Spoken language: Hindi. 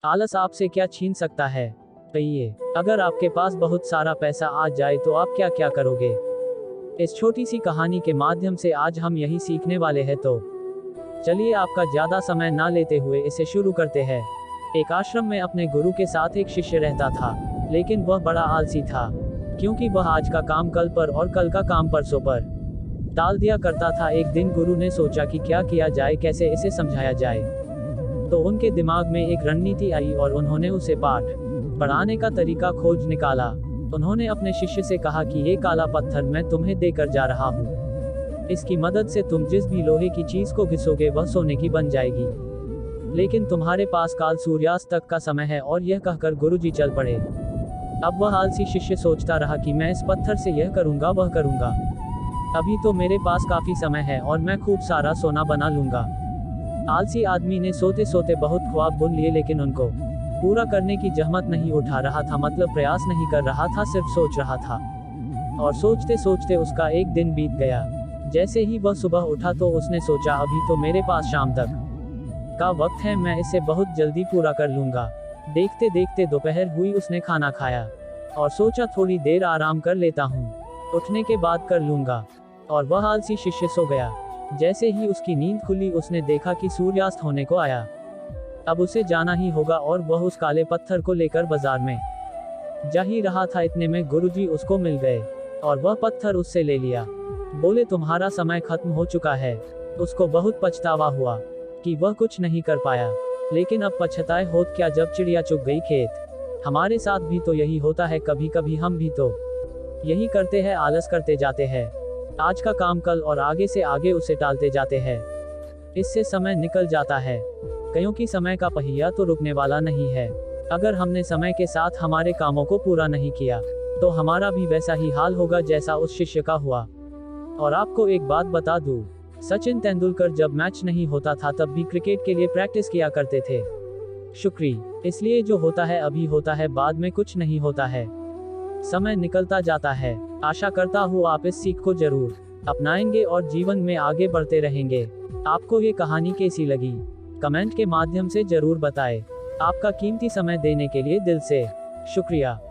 आलस आपसे क्या छीन सकता है? कहिए, अगर आपके पास बहुत सारा पैसा आ जाए तो आप क्या क्या करोगे? इस छोटी सी कहानी के माध्यम से आज हम यही सीखने वाले हैं, तो चलिए आपका ज्यादा समय ना लेते हुए इसे शुरू करते हैं। एक आश्रम में अपने गुरु के साथ एक शिष्य रहता था, लेकिन वह बड़ा आलसी था, क्योंकि वह आज का काम कल पर और कल का काम परसों पर टाल दिया करता था। एक दिन गुरु ने सोचा कि क्या किया जाए, कैसे इसे समझाया जाए। तो उनके दिमाग में एक रणनीति आई और उन्होंने उसे पाठ पढ़ाने का तरीका खोज निकाला। उन्होंने अपने शिष्य से कहा कि ये काला पत्थर मैं तुम्हें देकर जा रहा हूँ। इसकी मदद से तुम जिस भी लोहे की चीज को घिसोगे वह सोने की बन जाएगी। लेकिन तुम्हारे पास काल सूर्यास्त तक का समय है। और यह कहकर गुरुजी चल पड़े। अब वह आलसी शिष्य सोचता रहा कि मैं इस पत्थर से यह करूंगा वह करूंगा, अभी तो मेरे पास काफी समय है और मैं खूब सारा सोना बना लूंगा। आलसी आदमी ने सोते सोते बहुत ख्वाब बुन लिए, लेकिन उनको पूरा करने की जहमत नहीं उठा रहा था, मतलब प्रयास नहीं कर रहा था, सिर्फ सोच रहा था। और सोचते सोचते उसका एक दिन बीत गया। जैसे ही वह सुबह उठा तो उसने सोचा अभी तो मेरे पास शाम तक का वक्त है, मैं इसे बहुत जल्दी पूरा कर लूंगा। देखते देखते दोपहर हुई। उसने खाना खाया और सोचा थोड़ी देर आराम कर लेता हूँ, उठने के बाद कर लूंगा। और वह आलसी शिष्य सो गया। जैसे ही उसकी नींद खुली उसने देखा कि सूर्यास्त होने को आया। अब उसे जाना ही होगा और वह उस काले पत्थर को लेकर बाजार में जा ही रहा था। इतने में गुरुजी उसको मिल गए और वह पत्थर उससे ले लिया। बोले तुम्हारा समय खत्म हो चुका है। उसको बहुत पछतावा हुआ कि वह कुछ नहीं कर पाया, लेकिन अब पछताए होत क्या जब चिड़िया चुग गई खेत। हमारे साथ भी तो यही होता है, कभी कभी हम भी तो यही करते हैं, आलस करते जाते हैं। आज का काम कल और आगे से आगे उसे टालते जाते हैं। इससे समय निकल जाता है। क्योंकि समय का पहिया तो रुकने वाला नहीं है। अगर हमने समय के साथ हमारे कामों को पूरा नहीं किया तो हमारा भी वैसा ही हाल होगा जैसा उस शिष्य का हुआ। और आपको एक बात बता दूं, सचिन तेंदुलकर जब मैच नहीं होता था तब भी क्रिकेट के लिए प्रैक्टिस किया करते थे। शुक्रिया। इसलिए जो होता है अभी होता है, बाद में कुछ नहीं होता है। समय निकलता जाता है। आशा करता हूँ आप इस सीख को जरूर अपनाएंगे और जीवन में आगे बढ़ते रहेंगे। आपको ये कहानी कैसी लगी कमेंट के माध्यम से जरूर बताएं। आपका कीमती समय देने के लिए दिल से शुक्रिया।